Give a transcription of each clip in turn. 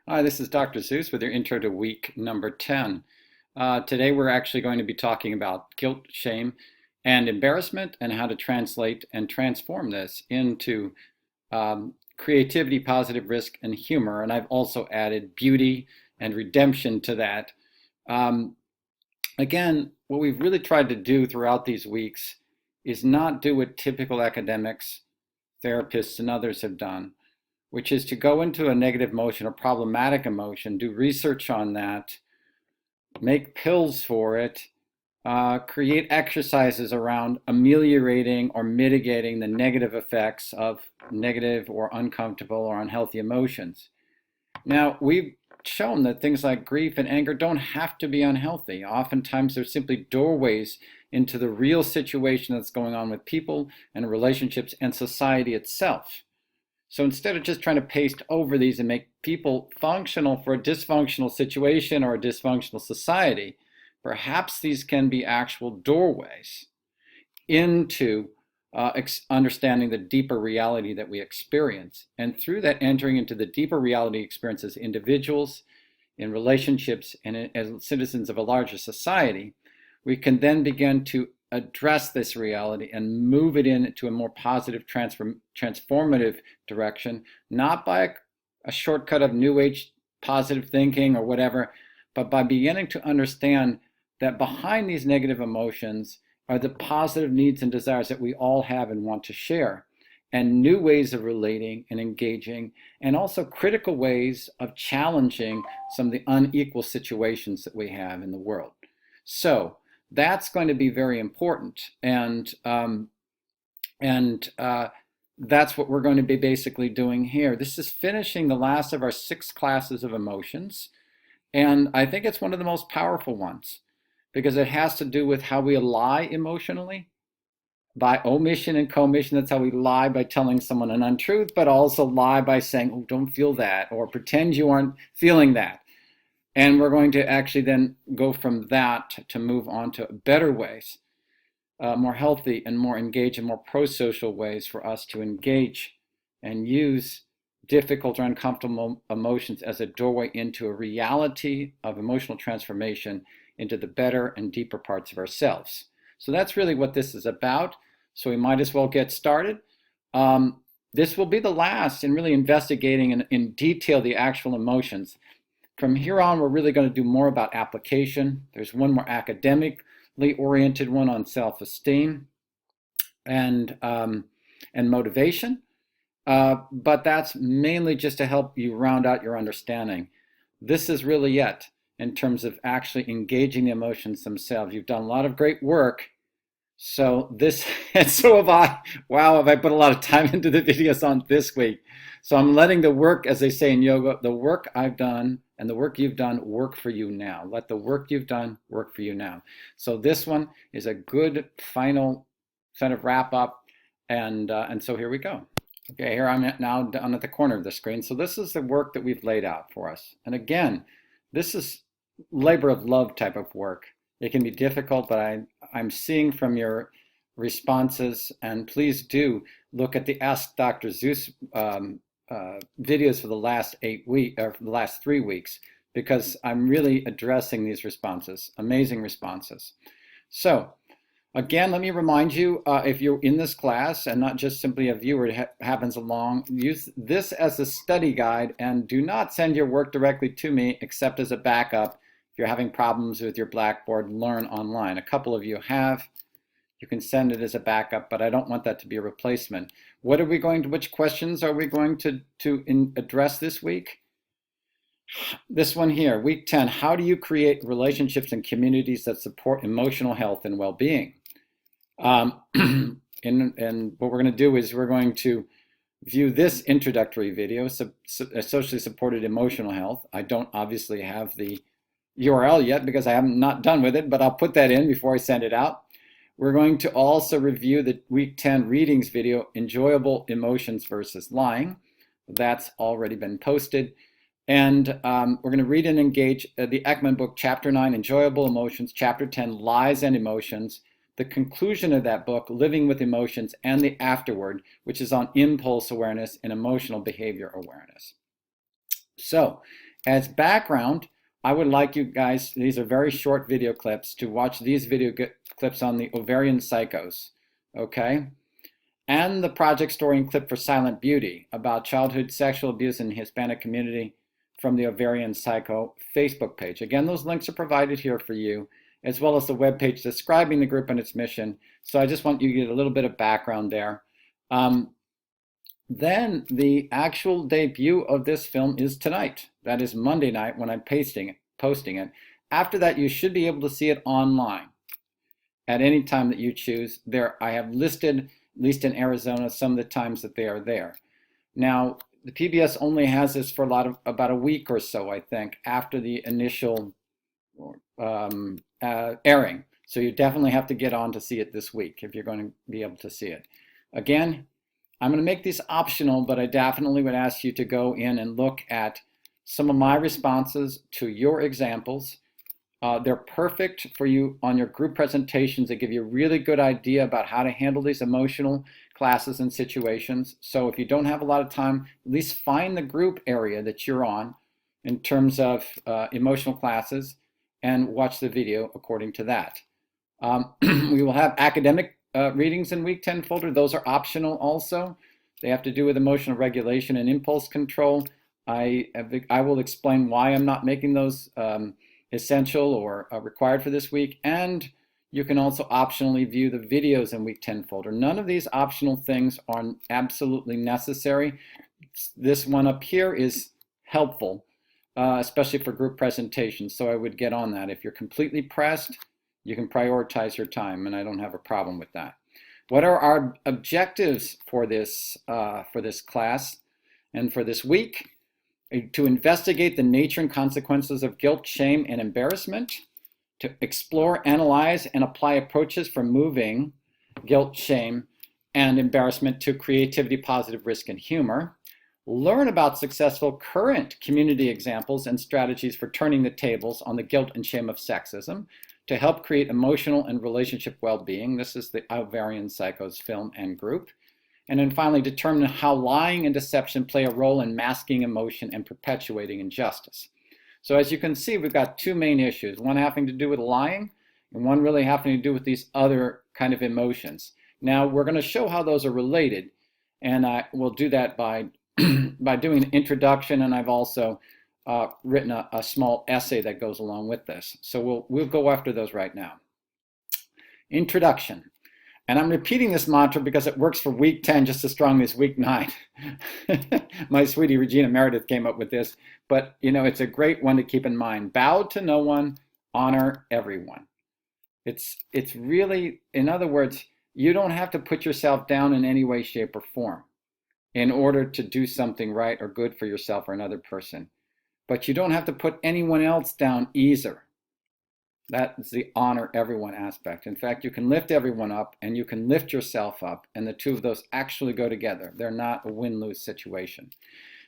Hi, this is Dr. Seuss with your intro to week number 10. Today we're actually going to be talking about guilt, shame, and embarrassment and how to translate and transform this into creativity, positive risk, and humor. And I've also added beauty and redemption to that. Um, Again, what we've really tried to do throughout these weeks is not do what typical academics, therapists, and others have done, which is to go into a negative emotion or problematic emotion, do research on that, make pills for it, create exercises around ameliorating or mitigating the negative effects of negative or uncomfortable or unhealthy emotions. Now, we've shown that things like grief and anger don't have to be unhealthy. Oftentimes, they're simply doorways into the real situation that's going on with people and relationships and society itself. So instead of just trying to paste over these and make people functional for a dysfunctional situation or a dysfunctional society, perhaps these can be actual doorways into understanding the deeper reality that we experience. And through that, entering into the deeper reality experience as individuals, in relationships, and as citizens of a larger society, we can then begin to address this reality and move it into a more positive, transformative direction, not by a shortcut of New Age positive thinking or whatever, but by beginning to understand that behind these negative emotions are the positive needs and desires that we all have and want to share, and new ways of relating and engaging, and also critical ways of challenging some of the unequal situations that we have in the world. So that's going to be very important, and that's what we're going to be basically doing here. This is finishing the last of our 6 classes of emotions, and I think it's one of the most powerful ones because it has to do with how we lie emotionally by omission and commission. That's how we lie, by telling someone an untruth, but also lie by saying, oh, don't feel that, or pretend you aren't feeling that. And we're going to actually then go from that to move on to better ways, more healthy and more engaged and more pro-social ways for us to engage and use difficult or uncomfortable emotions as a doorway into a reality of emotional transformation into the better and deeper parts of ourselves. So that's really what this is about. So we might as well get started. This will be the last in really investigating in detail the actual emotions. From here on, we're really going to do more about application. There's one more academically oriented one on self-esteem and motivation. But that's mainly just to help you round out your understanding. This is really it in terms of actually engaging the emotions themselves. You've done a lot of great work. So this, and so have I. Wow, have I put a lot of time into the videos on this week. So I'm letting the work, as they say in yoga, the work I've done and the work you've done work for you now. Let the work you've done work for you now. So this one is a good final kind of wrap up. And so here we go. Okay, here I'm now down at the corner of the screen. So this is the work that we've laid out for us. And again, this is labor of love type of work. It can be difficult, but I'm seeing from your responses, and please do look at the Ask Dr. Zeus videos for the last 8 weeks, or the last 3 weeks, because I'm really addressing these responses, amazing responses. So again, let me remind you, if you're in this class and not just simply a viewer, it happens along, use this as a study guide and do not send your work directly to me except as a backup. If you're having problems with your Blackboard, learn online. A couple of you have. You can send it as a backup, but I don't want that to be a replacement. Which questions are we going to address this week? This one here, week 10, how do you create relationships and communities that support emotional health and well-being? And what we're going to do is we're going to view this introductory video, socially supported emotional health. I don't obviously have the URL yet because I haven't not done with it, but I'll put that in before I send it out. We're going to also review the week 10 readings video, Enjoyable Emotions versus Lying. That's already been posted. And we're going to read and engage the Ekman book, Chapter 9, Enjoyable Emotions, Chapter 10, Lies and Emotions, the conclusion of that book, Living with Emotions, and the afterword, which is on impulse awareness and emotional behavior awareness. So, as background, I would like you guys, these are very short video clips, to watch these video clips on the ovarian psychos, okay? And the project story and clip for Silent Beauty about childhood sexual abuse in the Hispanic community from the Ovarian Psycho Facebook page. Again, those links are provided here for you, as well as the webpage describing the group and its mission. So I just want you to get a little bit of background there. Then the actual debut of this film is tonight. That is Monday night when I'm posting it. After that, you should be able to see it online at any time that you choose. There, I have listed, at least in Arizona, some of the times that they are there. Now, the PBS only has this for about a week or so, I think, after the initial airing. So you definitely have to get on to see it this week if you're going to be able to see it. Again, I'm going to make these optional, but I definitely would ask you to go in and look at some of my responses to your examples. They're perfect for you on your group presentations. They give you a really good idea about how to handle these emotional classes and situations. So if you don't have a lot of time, at least find the group area that you're on in terms of emotional classes and watch the video according to that. We will have academic readings in week 10 folder. Those are optional also. They have to do with emotional regulation and impulse control. I will explain why I'm not making those essential or required for this week. And you can also optionally view the videos in week 10 folder. None of these optional things are absolutely necessary. This one up here is helpful, especially for group presentations. So I would get on that. If you're completely pressed, you can prioritize your time, and I don't have a problem with that. What are our objectives for this class and for this week? To investigate the nature and consequences of guilt, shame, and embarrassment, to explore, analyze, and apply approaches for moving guilt, shame, and embarrassment to creativity, positive risk, and humor, learn about successful current community examples and strategies for turning the tables on the guilt and shame of sexism, to help create emotional and relationship well-being. This is the Ovarian Psychos film and group. And then finally, determine how lying and deception play a role in masking emotion and perpetuating injustice. So as you can see, we've got two main issues, one having to do with lying and one really having to do with these other kind of emotions. Now, we're going to show how those are related, and we'll do that by, by doing an introduction, and I've also written a small essay that goes along with this. So we'll go after those right now. Introduction. And I'm repeating this mantra because it works for week 10 just as strongly as week 9. My sweetie Regina Meredith came up with this, but you know, it's a great one to keep in mind. Bow to no one, honor everyone. It's really, in other words, you don't have to put yourself down in any way, shape, or form in order to do something right or good for yourself or another person. But you don't have to put anyone else down either. That is the honor everyone aspect. In fact, you can lift everyone up and you can lift yourself up, and the two of those actually go together. They're not a win-lose situation.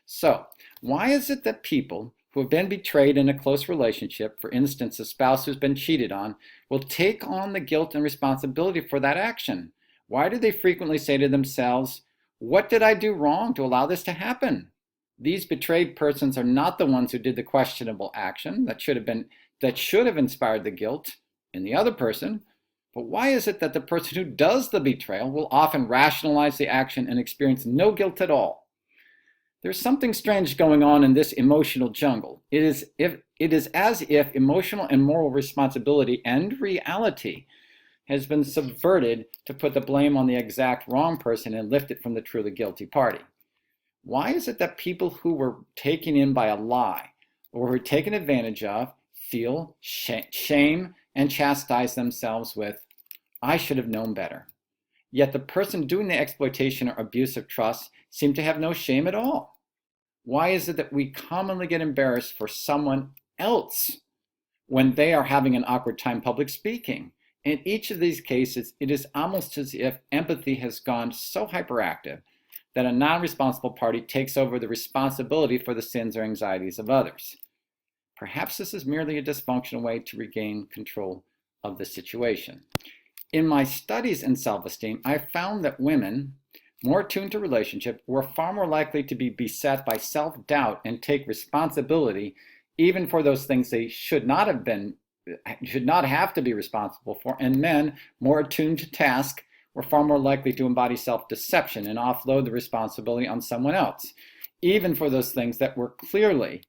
So, why is it that people who have been betrayed in a close relationship, for instance, a spouse who's been cheated on, will take on the guilt and responsibility for that action? Why do they frequently say to themselves, "What did I do wrong to allow this to happen?" These betrayed persons are not the ones who did the questionable action that should have inspired the guilt in the other person. But why is it that the person who does the betrayal will often rationalize the action and experience no guilt at all? There's something strange going on in this emotional jungle. It is as if emotional and moral responsibility and reality has been subverted to put the blame on the exact wrong person and lift it from the truly guilty party. Why is it that people who were taken in by a lie or were taken advantage of feel shame and chastise themselves with, "I should have known better"? Yet the person doing the exploitation or abuse of trust seem to have no shame at all. Why is it that we commonly get embarrassed for someone else when they are having an awkward time public speaking? In each of these cases, it is almost as if empathy has gone so hyperactive that a non-responsible party takes over the responsibility for the sins or anxieties of others. Perhaps this is merely a dysfunctional way to regain control of the situation. In my studies in self-esteem, I found that women more attuned to relationship, we're far more likely to be beset by self-doubt and take responsibility even for those things they should not have to be responsible for. And men, more attuned to task, we're far more likely to embody self-deception and offload the responsibility on someone else, even for those things that were clearly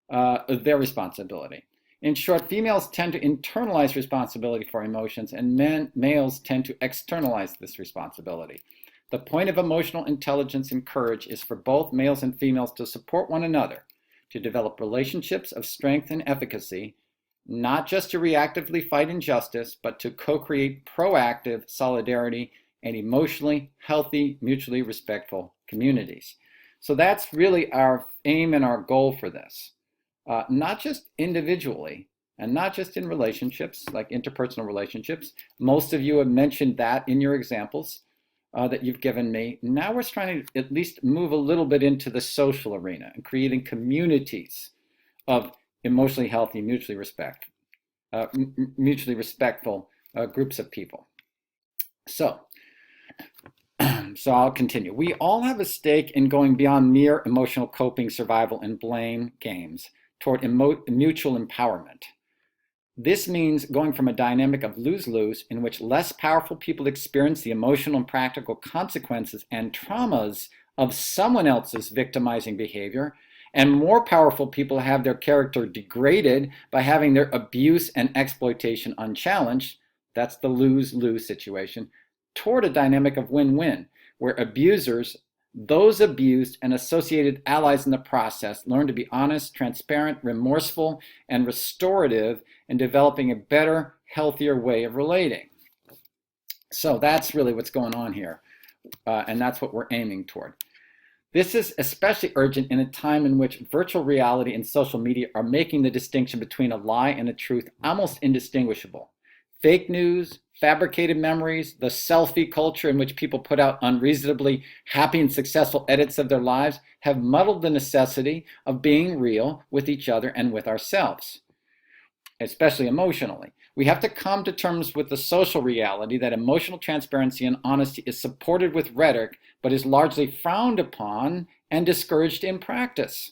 their responsibility. In short, females tend to internalize responsibility for emotions, and males tend to externalize this responsibility. The point of emotional intelligence and courage is for both males and females to support one another, to develop relationships of strength and efficacy, not just to reactively fight injustice, but to co-create proactive solidarity and emotionally healthy, mutually respectful communities. So that's really our aim and our goal for this. Not just individually, and not just in relationships, like interpersonal relationships. Most of you have mentioned that in your examples that you've given me. Now we're trying to at least move a little bit into the social arena and creating communities of emotionally healthy, mutually respectful groups of people. So I'll continue. We all have a stake in going beyond mere emotional coping, survival, and blame games toward mutual empowerment. This means going from a dynamic of lose-lose in which less powerful people experience the emotional and practical consequences and traumas of someone else's victimizing behavior, and more powerful people have their character degraded by having their abuse and exploitation unchallenged. That's the lose-lose situation, toward a dynamic of win-win, where abusers, those abused, and associated allies in the process learn to be honest, transparent, remorseful, and restorative in developing a better, healthier way of relating. So that's really what's going on here, and that's what we're aiming toward. This is especially urgent in a time in which virtual reality and social media are making the distinction between a lie and a truth almost indistinguishable. Fake news, fabricated memories, the selfie culture in which people put out unreasonably happy and successful edits of their lives have muddled the necessity of being real with each other and with ourselves, especially emotionally. We have to come to terms with the social reality that emotional transparency and honesty is supported with rhetoric, but is largely frowned upon and discouraged in practice.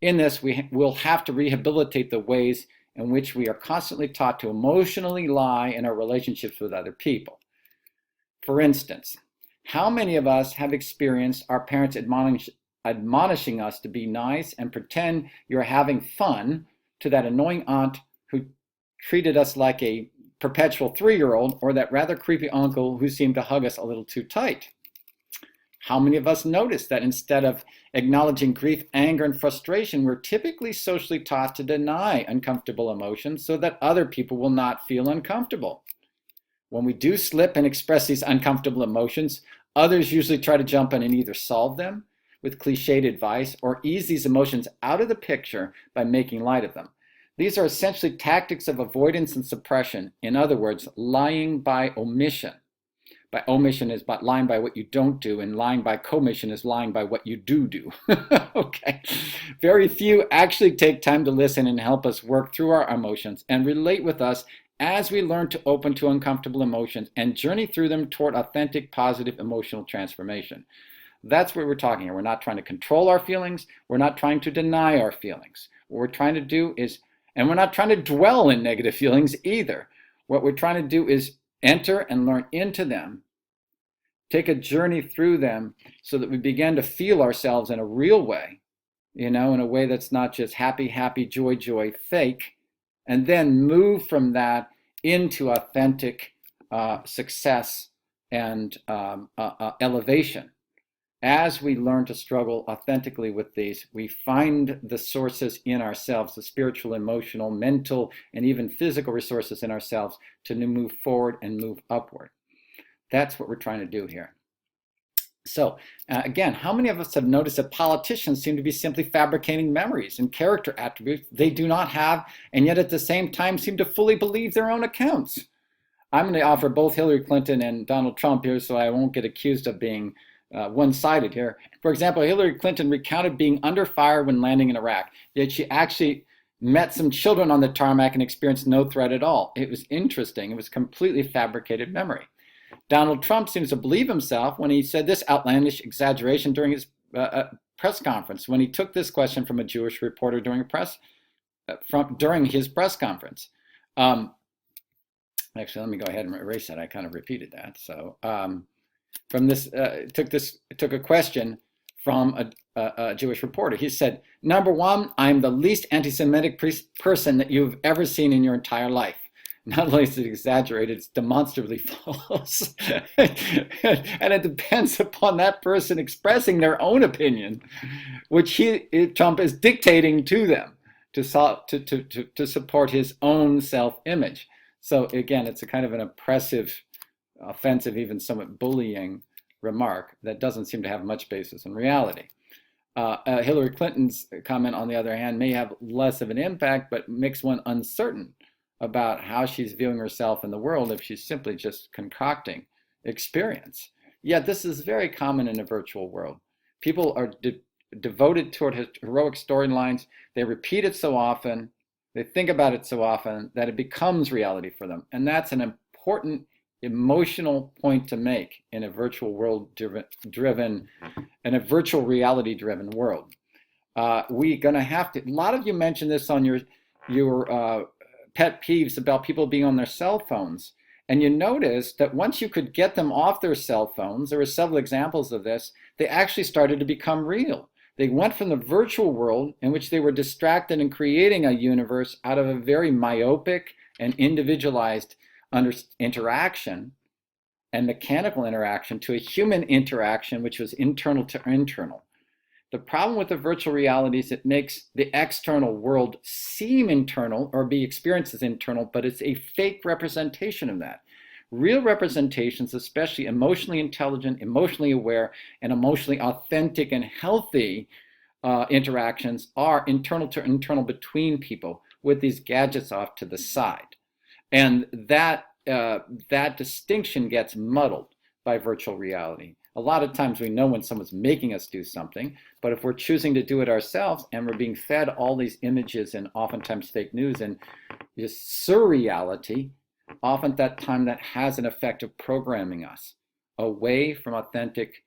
In this, we will have to rehabilitate the ways in which we are constantly taught to emotionally lie in our relationships with other people. For instance, how many of us have experienced our parents admonishing us to be nice and pretend you're having fun to that annoying aunt who treated us like a perpetual 3-year-old, or that rather creepy uncle who seemed to hug us a little too tight? How many of us notice that instead of acknowledging grief, anger, and frustration, we're typically socially taught to deny uncomfortable emotions so that other people will not feel uncomfortable? When we do slip and express these uncomfortable emotions, others usually try to jump in and either solve them with cliched advice or ease these emotions out of the picture by making light of them. These are essentially tactics of avoidance and suppression. In other words, lying by omission. By omission is lying by what you don't do, and lying by commission is lying by what you do. Okay. Very few actually take time to listen and help us work through our emotions and relate with us as we learn to open to uncomfortable emotions and journey through them toward authentic, positive emotional transformation. That's what we're talking here. We're not trying to control our feelings. We're not trying to deny our feelings. What we're trying to do is, and we're not trying to dwell in negative feelings either. What we're trying to do is enter and learn into them, take a journey through them so that we begin to feel ourselves in a real way, in a way that's not just happy, joy, fake, and then move from that into authentic success and elevation. As we learn to struggle authentically with these, we find the sources in ourselves, the spiritual, emotional, mental, and even physical resources in ourselves to move forward and move upward. That's what we're trying to do here. So again, how many of us have noticed that politicians seem to be simply fabricating memories and character attributes they do not have, and yet at the same time seem to fully believe their own accounts? I'm going to offer both Hillary Clinton and Donald Trump here so I won't get accused of being one-sided here. For example, Hillary Clinton recounted being under fire when landing in Iraq, yet she actually met some children on the tarmac and experienced no threat at all. It was interesting. It was completely fabricated memory. Donald Trump seems to believe himself when he said this outlandish exaggeration during his press conference, when he took this question from a Jewish reporter during during his press conference. Actually, let me go ahead and erase that. I kind of repeated that. So from this, took a question from a Jewish reporter. He said, "Number one, I'm the least anti-Semitic person that you've ever seen in your entire life." Not only is it exaggerated, it's demonstrably false. And it depends upon that person expressing their own opinion, which Trump is dictating to them to support his own self-image. So again, it's a kind of an oppressive, offensive, even somewhat bullying remark that doesn't seem to have much basis in reality. Hillary Clinton's comment, on the other hand, may have less of an impact, but makes one uncertain about how she's viewing herself in the world if she's simply just concocting experience. Yet this is very common in a virtual world. People are devoted toward heroic storylines. They repeat it so often, they think about it so often that it becomes reality for them. And that's an important emotional point to make in a virtual world driven, in a virtual reality driven world. We're gonna have to, a lot of you mentioned this on your pet peeves about people being on their cell phones. And you notice that once you could get them off their cell phones, there were several examples of this, they actually started to become real. They went from the virtual world in which they were distracted and creating a universe out of a very myopic and individualized interaction and mechanical interaction to a human interaction which was internal to internal. The problem with the virtual reality is it makes the external world seem internal or be experienced as internal, but it's a fake representation of that. Real representations, especially emotionally intelligent, emotionally aware, and emotionally authentic and healthy interactions, are internal to internal between people with these gadgets off to the side. And that distinction gets muddled by virtual reality. A lot of times we know when someone's making us do something, but if we're choosing to do it ourselves and we're being fed all these images and oftentimes fake news and just surreality, often that time that has an effect of programming us away from authentic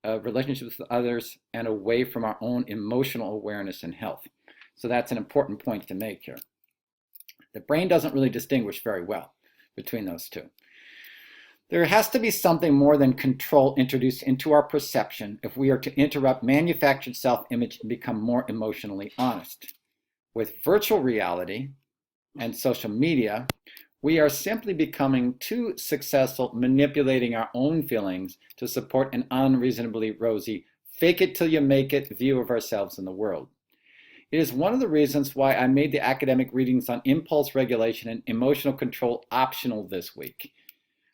relationships with others and away from our own emotional awareness and health. So that's an important point to make here. The brain doesn't really distinguish very well between those two. There has to be something more than control introduced into our perception if we are to interrupt manufactured self-image and become more emotionally honest. With virtual reality and social media, we are simply becoming too successful manipulating our own feelings to support an unreasonably rosy, fake it till you make it view of ourselves in the world. It is one of the reasons why I made the academic readings on impulse regulation and emotional control optional this week.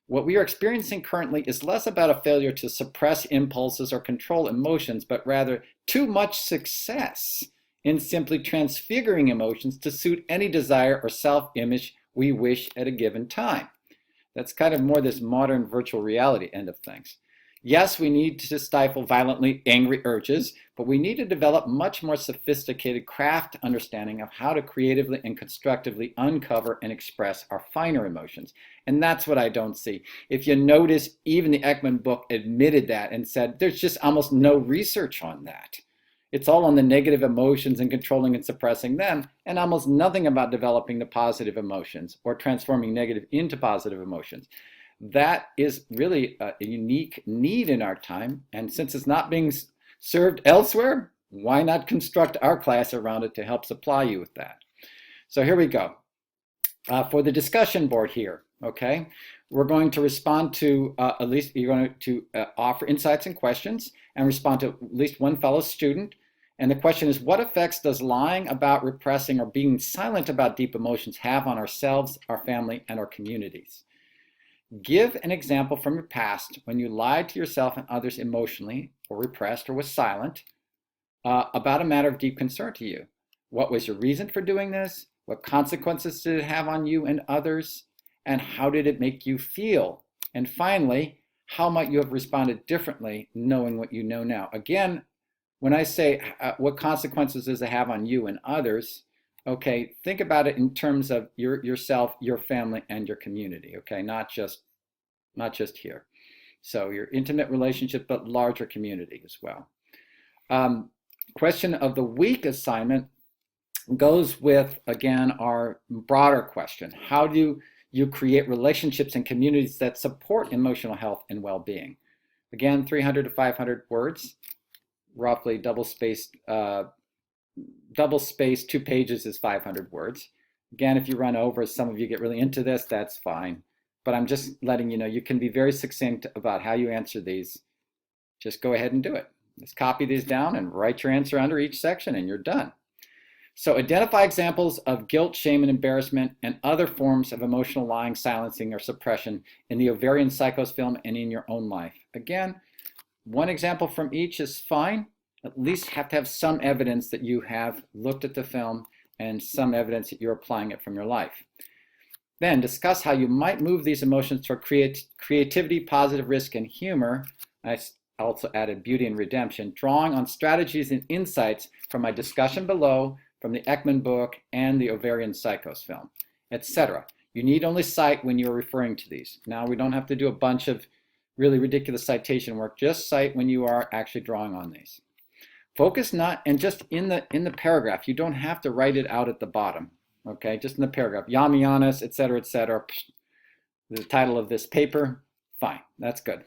What we are experiencing currently is less about a failure to suppress impulses or control emotions, but rather too much success in simply transfiguring emotions to suit any desire or self-image we wish at a given time. That's kind of more this modern virtual reality end of things. Yes, we need to stifle violently angry urges, but we need to develop much more sophisticated craft understanding of how to creatively and constructively uncover and express our finer emotions. And that's what I don't see. If you notice, even the Ekman book admitted that and said there's just almost no research on that. It's all on the negative emotions and controlling and suppressing them, and almost nothing about developing the positive emotions or transforming negative into positive emotions. That is really a unique need in our time, and since it's not being served elsewhere, why not construct our class around it to help supply you with that? So here we go. For the discussion board here, okay, we're going to respond to at least, you're going to offer insights and questions and respond to at least one fellow student. And the question is, what effects does lying about, repressing, or being silent about deep emotions have on ourselves, our family, and our communities? Give an example from your past when you lied to yourself and others emotionally, or repressed, or was silent about a matter of deep concern to you. What was your reason for doing this? What consequences did it have on you and others? And how did it make you feel? And finally, how might you have responded differently knowing what you know now? Again, when I say what consequences does it have on you and others, okay, think about it in terms of yourself, your family, and your community, okay, not just here. So your intimate relationship, but larger community as well. Question of the week assignment goes with, again, our broader question. How do you create relationships and communities that support emotional health and well-being? Again, 300 to 500 words, roughly double-spaced, 2 pages is 500 words. Again, if you run over, some of you get really into this, that's fine. But I'm just letting you know, you can be very succinct about how you answer these. Just go ahead and do it. Just copy these down and write your answer under each section and you're done. So identify examples of guilt, shame, and embarrassment and other forms of emotional lying, silencing, or suppression in the ovarian psychos film and in your own life. Again, one example from each is fine. At least have to have some evidence that you have looked at the film and some evidence that you're applying it from your life. Then discuss how you might move these emotions toward creativity, positive risk, and humor. I also added beauty and redemption, drawing on strategies and insights from my discussion below, from the Ekman book and the ovarian psychos film, etc. You need only cite when you're referring to these. Now, we don't have to do a bunch of really ridiculous citation work. Just cite when you are actually drawing on these. Focus not, and just in the paragraph, you don't have to write it out at the bottom, okay? Just in the paragraph, Yamianas, etc., etc. The title of this paper, fine, that's good.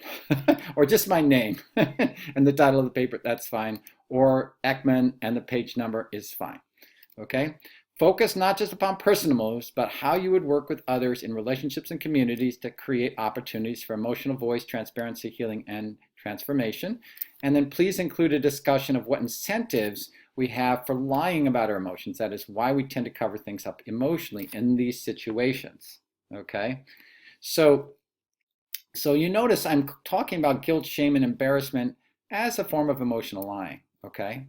Or just my name and the title of the paper, that's fine. Or Ekman and the page number is fine, okay? Focus not just upon personal motives, but how you would work with others in relationships and communities to create opportunities for emotional voice, transparency, healing, and transformation. And then please include a discussion of what incentives we have for lying about our emotions. That is why we tend to cover things up emotionally in these situations, okay? So you notice I'm talking about guilt, shame, and embarrassment as a form of emotional lying, okay?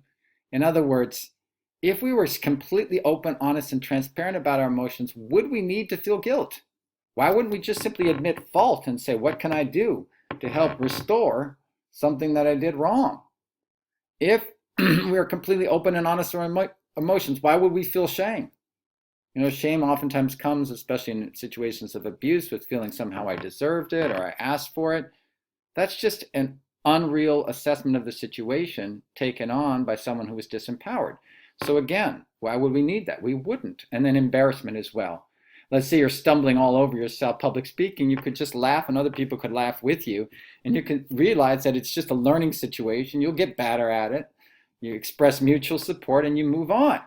In other words, if we were completely open, honest, and transparent about our emotions, would we need to feel guilt? Why wouldn't we just simply admit fault and say, what can I do to help restore something that I did wrong? If we are completely open and honest with our emotions, why would we feel shame? You know, shame oftentimes comes, especially in situations of abuse, with feeling somehow I deserved it or I asked for it. That's just an unreal assessment of the situation taken on by someone who was disempowered. So again, why would we need that? We wouldn't. And then embarrassment as well. Let's say you're stumbling all over yourself, public speaking, you could just laugh and other people could laugh with you. And you can realize that it's just a learning situation. You'll get better at it. You express mutual support and you move on.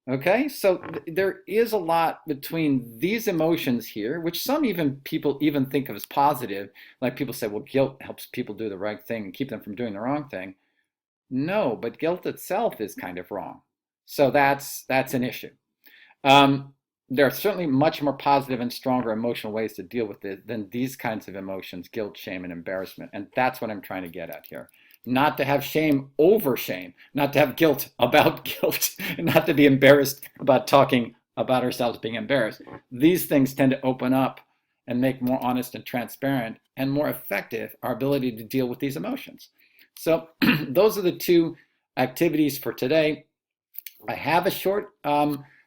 Okay, so there is a lot between these emotions here, which some people even think of as positive. Like people say, well, guilt helps people do the right thing and keep them from doing the wrong thing. No, but guilt itself is kind of wrong. So that's an issue. There are certainly much more positive and stronger emotional ways to deal with it than these kinds of emotions, guilt, shame, and embarrassment. And that's what I'm trying to get at here. Not to have shame over shame, not to have guilt about guilt, and not to be embarrassed about talking about ourselves being embarrassed. These things tend to open up and make more honest and transparent and more effective our ability to deal with these emotions. So those are the 2 activities for today. I have a short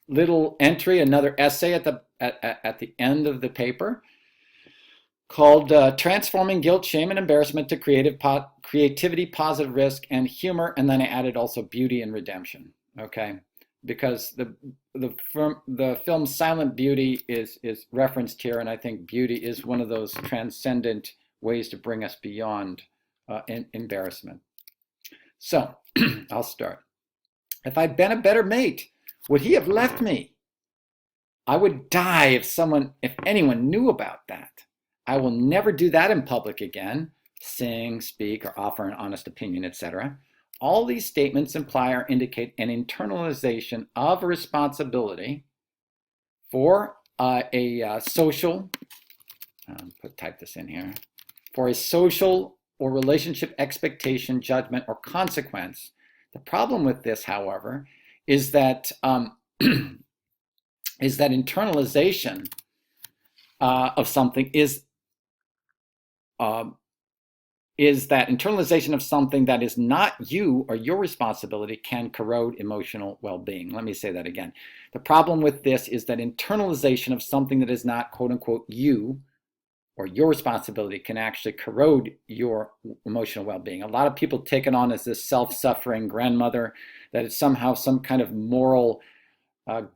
little entry, another essay at the end of the paper called Transforming Guilt, Shame, and Embarrassment to Creativity, Positive Risk, and Humor. And then I added also beauty and redemption, okay? Because the film Silent Beauty is referenced here, and I think beauty is one of those transcendent ways to bring us beyond embarrassment. So I'll start. If I'd been a better mate, would he have left me? I would die if anyone knew about that. I will never do that in public again, sing, speak, or offer an honest opinion, etc. All these statements imply or indicate an internalization of responsibility for a social, type this in here, for a social or relationship expectation, judgment, or consequence. The problem with this, however, is that internalization of something that is not you or your responsibility can corrode emotional well-being. Let me say that again. The problem with this is that internalization of something that is not, quote unquote, you or your responsibility can actually corrode your emotional well-being. A lot of people take it on as this self-suffering grandmother, that it's somehow some kind of moral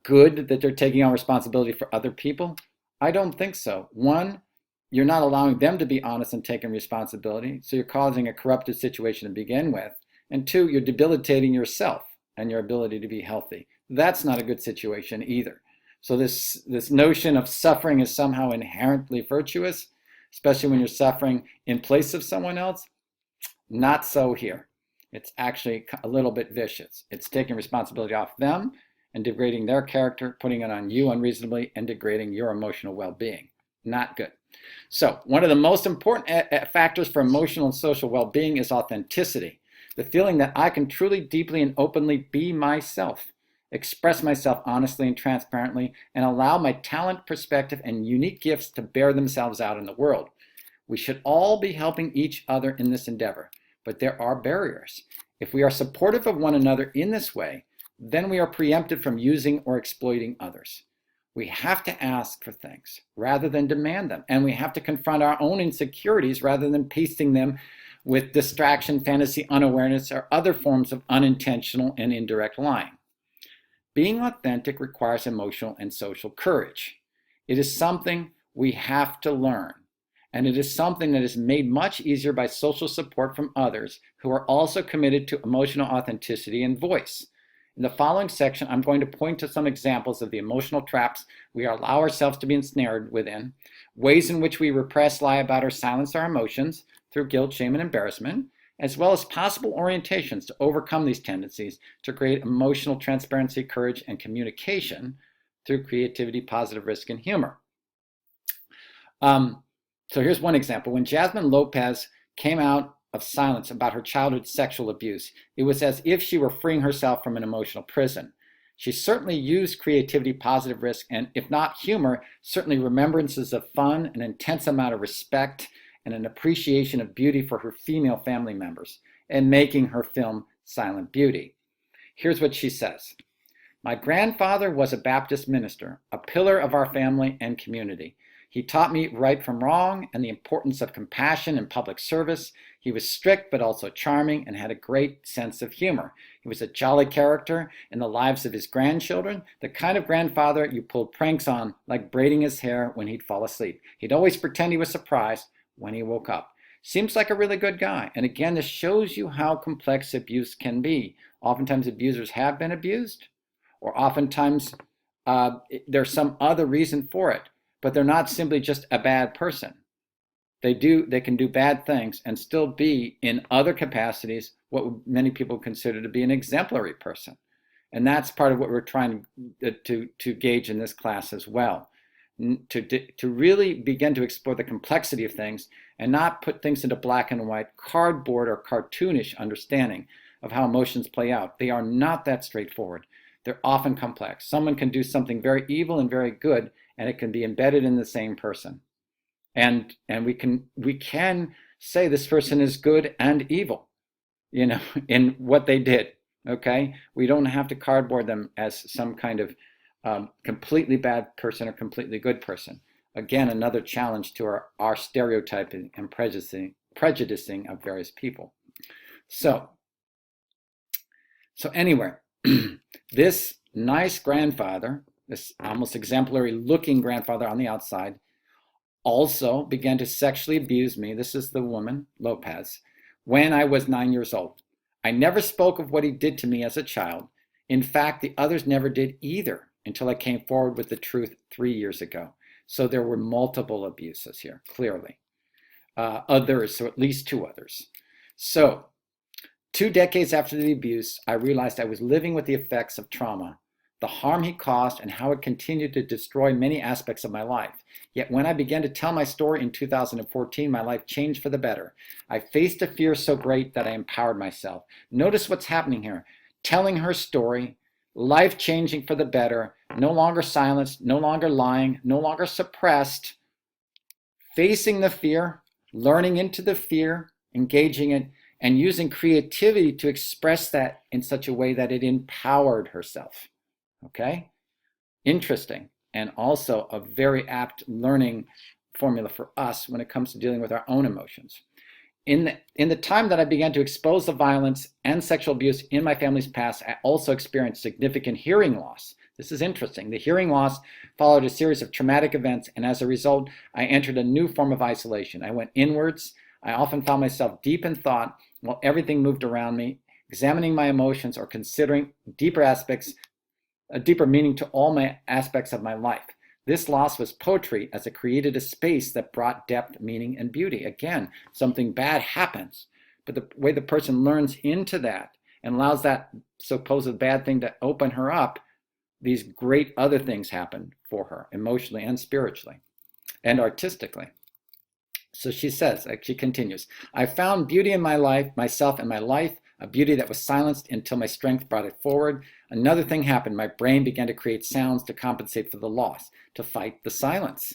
good that they're taking on responsibility for other people. I don't think so. One, you're not allowing them to be honest and taking responsibility, so you're causing a corrupted situation to begin with. And two, you're debilitating yourself and your ability to be healthy. That's not a good situation either. So this notion of suffering is somehow inherently virtuous, especially when you're suffering in place of someone else, not so here. It's actually a little bit vicious. It's taking responsibility off them and degrading their character, putting it on you unreasonably, and degrading your emotional well-being. Not good. So one of the most important factors for emotional and social well-being is authenticity. The feeling that I can truly, deeply, and openly be myself, express myself honestly and transparently, and allow my talent, perspective, and unique gifts to bear themselves out in the world. We should all be helping each other in this endeavor, but there are barriers. If we are supportive of one another in this way, then we are preempted from using or exploiting others. We have to ask for things rather than demand them, and we have to confront our own insecurities rather than pasting them with distraction, fantasy, unawareness, or other forms of unintentional and indirect lying. Being authentic requires emotional and social courage. It is something we have to learn, and it is something that is made much easier by social support from others who are also committed to emotional authenticity and voice. In the following section, I'm going to point to some examples of the emotional traps we allow ourselves to be ensnared within, ways in which we repress, lie about, or silence our emotions through guilt, shame, and embarrassment, as well as possible orientations to overcome these tendencies to create emotional transparency, courage, and communication through creativity, positive risk, and humor. So here's one example. When Jasmine Lopez came out of silence about her childhood sexual abuse, it was as if she were freeing herself from an emotional prison. She certainly used creativity, positive risk, and if not humor, certainly remembrances of fun, an intense amount of respect, and an appreciation of beauty for her female family members, and making her film Silent Beauty. Here's what she says. My grandfather was a Baptist minister, a pillar of our family and community. He taught me right from wrong and the importance of compassion and public service. He was strict but also charming and had a great sense of humor. He was a jolly character in the lives of his grandchildren, the kind of grandfather you pulled pranks on, like braiding his hair when he'd fall asleep. He'd always pretend he was surprised when he woke up. Seems like a really good guy. And again, this shows you how complex abuse can be. Oftentimes abusers have been abused, or oftentimes there's some other reason for it. But they're not simply just a bad person. They can do bad things and still be in other capacities what many people consider to be an exemplary person. And that's part of what we're trying to gauge in this class as well. To really begin to explore the complexity of things and not put things into black and white, cardboard or cartoonish understanding of how emotions play out. They are not that straightforward. They're often complex. Someone can do something very evil and very good, and it can be embedded in the same person. And we can say this person is good and evil, in what they did. Okay? We don't have to cardboard them as some kind of completely bad person or completely good person. Again, another challenge to our stereotyping and prejudicing of various people. So anyway, this nice grandfather, this almost exemplary looking grandfather on the outside, also began to sexually abuse me. This is the woman, Lopez, when I was 9 years old. I never spoke of what he did to me as a child. In fact, the others never did either until I came forward with the truth 3 years ago. So there were multiple abuses here, clearly. Others, so at least two others. So 2 decades after the abuse, I realized I was living with the effects of trauma, the harm he caused, and how it continued to destroy many aspects of my life. Yet when I began to tell my story in 2014, my life changed for the better. I faced a fear so great that I empowered myself. Notice what's happening here. Telling her story, life changing for the better, no longer silenced, no longer lying, no longer suppressed, facing the fear, learning into the fear, engaging it, and using creativity to express that in such a way that it empowered herself. Okay? Interesting. And also a very apt learning formula for us when it comes to dealing with our own emotions. In the time that I began to expose the violence and sexual abuse in my family's past, I also experienced significant hearing loss. This is interesting. The hearing loss followed a series of traumatic events, and as a result, I entered a new form of isolation. I went inwards. I often found myself deep in thought while everything moved around me, examining my emotions or considering deeper aspects, a deeper meaning to all my aspects of my life. This loss was poetry as it created a space that brought depth, meaning, and beauty. Again, something bad happens, but the way the person learns into that and allows that supposed bad thing to open her up, these great other things happen for her, emotionally and spiritually and artistically. So she says, she continues, I found beauty in my life, myself and my life, a beauty that was silenced until my strength brought it forward. Another thing happened. My brain began to create sounds to compensate for the loss, to fight the silence.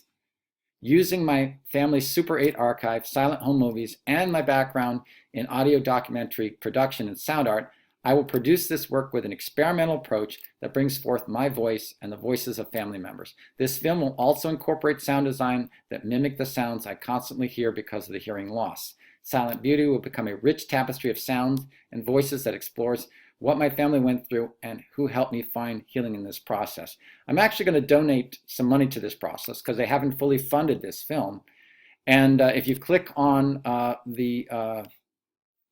Using my family's Super 8 archive, silent home movies, and my background in audio documentary production and sound art, I will produce this work with an experimental approach that brings forth my voice and the voices of family members. This film will also incorporate sound design that mimic the sounds I constantly hear because of the hearing loss. Silent Beauty will become a rich tapestry of sounds and voices that explores what my family went through and who helped me find healing in this process. I'm actually going to donate some money to this process because they haven't fully funded this film. And if you click on the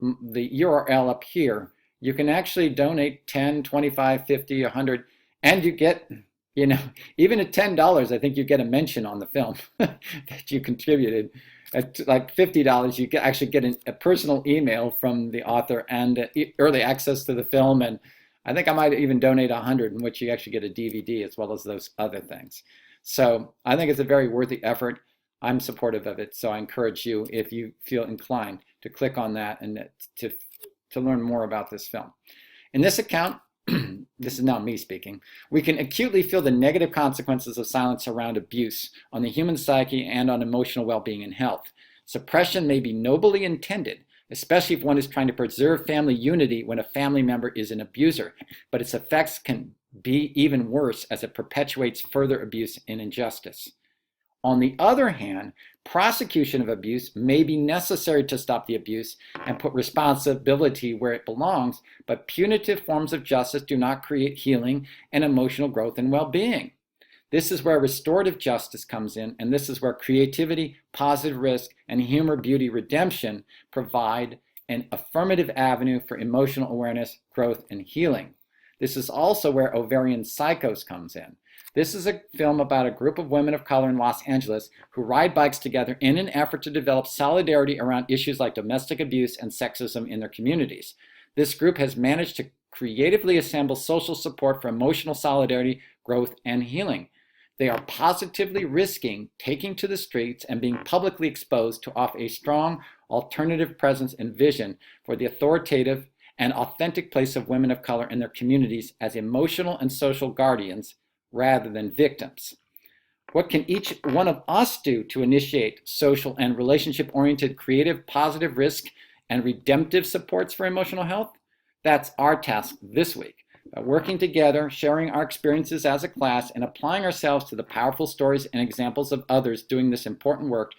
URL up here, you can actually donate 10, 25, 50, 100, and you get, even at $10, I think you get a mention on the film that you contributed. At like $50, you actually get a personal email from the author and early access to the film. And I think I might even donate 100, in which you actually get a DVD as well as those other things. So I think it's a very worthy effort. I'm supportive of it. So I encourage you, if you feel inclined, to click on that and to learn more about this film. In this account, this is now me speaking, we can acutely feel the negative consequences of silence around abuse on the human psyche and on emotional well-being and health. Suppression may be nobly intended, especially if one is trying to preserve family unity when a family member is an abuser, but its effects can be even worse as it perpetuates further abuse and injustice. On the other hand, prosecution of abuse may be necessary to stop the abuse and put responsibility where it belongs, but punitive forms of justice do not create healing and emotional growth and well-being. This is where restorative justice comes in, and this is where creativity, positive risk, and humor, beauty, redemption provide an affirmative avenue for emotional awareness, growth, and healing. This is also where Ovarian Psychos comes in. This is a film about a group of women of color in Los Angeles who ride bikes together in an effort to develop solidarity around issues like domestic abuse and sexism in their communities. This group has managed to creatively assemble social support for emotional solidarity, growth, and healing. They are positively risking taking to the streets and being publicly exposed to offer a strong alternative presence and vision for the authoritative and authentic place of women of color in their communities as emotional and social guardians rather than victims. What can each one of us do to initiate social and relationship-oriented, creative, positive risk and redemptive supports for emotional health? That's our task this week. By working together, sharing our experiences as a class, and applying ourselves to the powerful stories and examples of others doing this important work,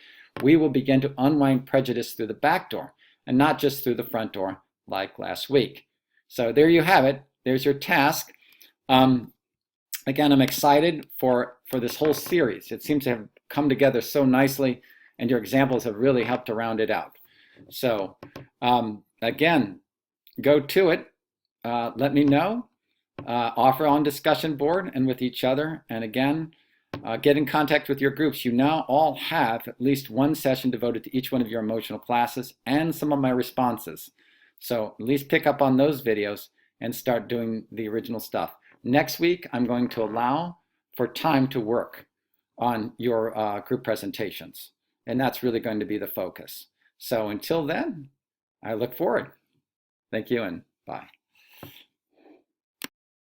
we will begin to unwind prejudice through the back door and not just through the front door like last week. So there you have it. There's your task. Again, I'm excited for this whole series. It seems to have come together so nicely, and your examples have really helped to round it out. So again, go to it. Let me know. Offer on discussion board and with each other. And again, get in contact with your groups. You now all have at least one session devoted to each one of your emotional classes and some of my responses. So at least pick up on those videos and start doing the original stuff. Next week, I'm going to allow for time to work on your group presentations. And that's really going to be the focus. So until then, I look forward. Thank you and bye.